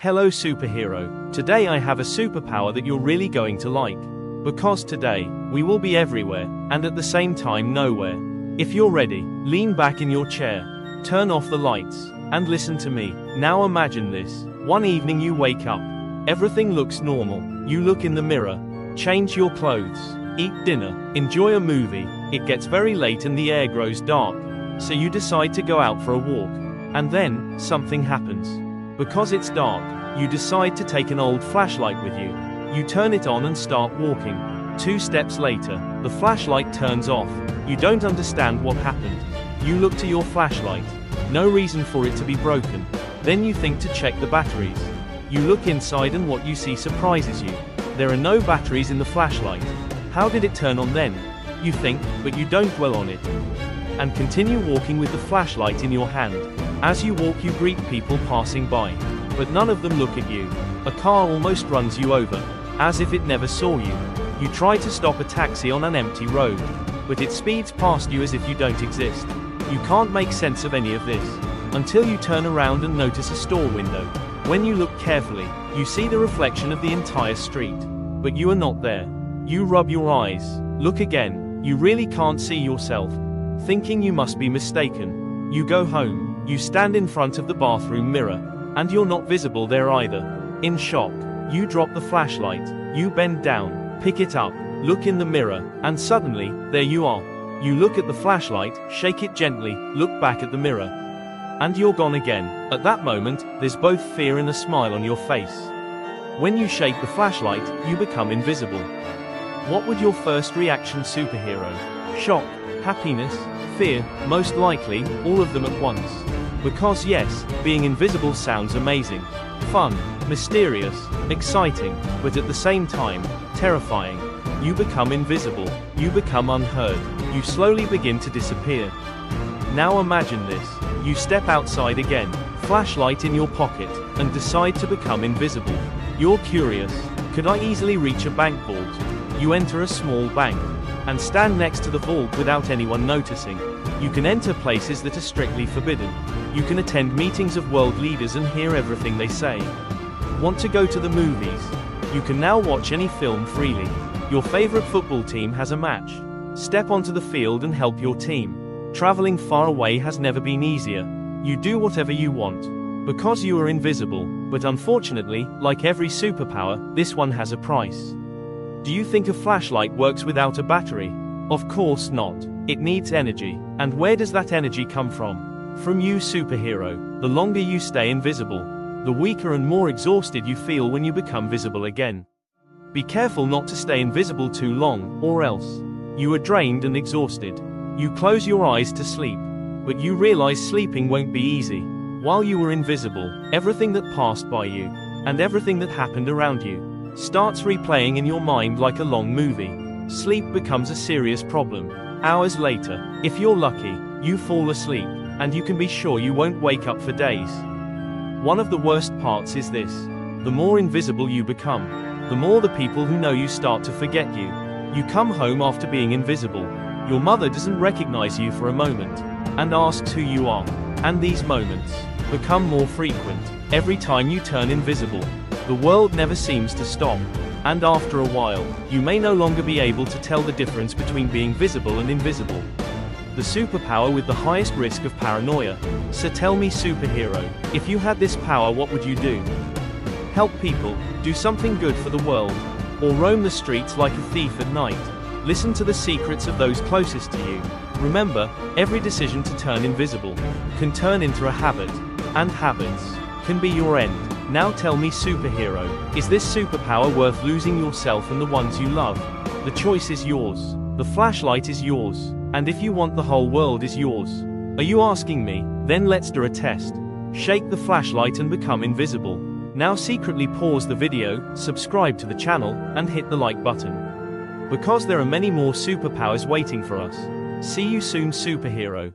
Hello superhero, today I have a superpower that you're really going to like. Because today, we will be everywhere, and at the same time nowhere. If you're ready, lean back in your chair, turn off the lights, and listen to me. Now imagine this. One evening you wake up. Everything looks normal. You look in the mirror, change your clothes, eat dinner, enjoy a movie. It gets very late and the air grows dark. So you decide to go out for a walk. And then, something happens. Because it's dark, you decide to take an old flashlight with you. You turn it on and start walking. 2 steps later, the flashlight turns off. You don't understand what happened. You look to your flashlight. No reason for it to be broken. Then you think to check the batteries. You look inside and what you see surprises you. There are no batteries in the flashlight. How did it turn on then? You think, but you don't dwell on it. And continue walking with the flashlight in your hand. As you walk you greet people passing by. But none of them look at you. A car almost runs you over. As if it never saw you. You try to stop a taxi on an empty road. But it speeds past you as if you don't exist. You can't make sense of any of this. Until you turn around and notice a store window. When you look carefully, you see the reflection of the entire street. But you are not there. You rub your eyes. Look again. You really can't see yourself. Thinking you must be mistaken. You go home. You stand in front of the bathroom mirror. And you're not visible there either. In shock, you drop the flashlight. You bend down, pick it up, look in the mirror, and suddenly, there you are. You look at the flashlight, shake it gently, look back at the mirror. And you're gone again. At that moment, there's both fear and a smile on your face. When you shake the flashlight, you become invisible. What would your first reaction, superhero? Shock, happiness, fear, most likely, all of them at once. Because yes, being invisible sounds amazing, fun, mysterious, exciting, but at the same time, terrifying. You become invisible, you become unheard, you slowly begin to disappear. Now imagine this, you step outside again, flashlight in your pocket, and decide to become invisible. You're curious, could I easily reach a bank vault? You enter a small bank, and stand next to the vault without anyone noticing. You can enter places that are strictly forbidden. You can attend meetings of world leaders and hear everything they say. Want to go to the movies? You can now watch any film freely. Your favorite football team has a match. Step onto the field and help your team. Traveling far away has never been easier. You do whatever you want. Because you are invisible, but unfortunately, like every superpower, this one has a price. Do you think a flashlight works without a battery? Of course not. It needs energy. And where does that energy come from? From you, superhero. The longer you stay invisible, the weaker and more exhausted you feel when you become visible again. Be careful not to stay invisible too long, or else you are drained and exhausted. You close your eyes to sleep, but you realize sleeping won't be easy. While you were invisible, everything that passed by you, and everything that happened around you, starts replaying in your mind like a long movie. Sleep becomes a serious problem. Hours later, if you're lucky, you fall asleep, and you can be sure you won't wake up for days. One of the worst parts is this. The more invisible you become, the more the people who know you start to forget you. You come home after being invisible. Your mother doesn't recognize you for a moment, and asks who you are. And these moments become more frequent. Every time you turn invisible, the world never seems to stop. And after a while, you may no longer be able to tell the difference between being visible and invisible. The superpower with the highest risk of paranoia. So tell me, superhero, if you had this power, what would you do? Help people, do something good for the world, or roam the streets like a thief at night? Listen to the secrets of those closest to you. Remember, every decision to turn invisible can turn into a habit, and habits can be your end. Now tell me, superhero, is this superpower worth losing yourself and the ones you love? The choice is yours. The flashlight is yours. And if you want, the whole world is yours. Are you asking me? Then let's do a test. Shake the flashlight and become invisible. Now secretly pause the video, subscribe to the channel, and hit the like button. Because there are many more superpowers waiting for us. See you soon, superhero.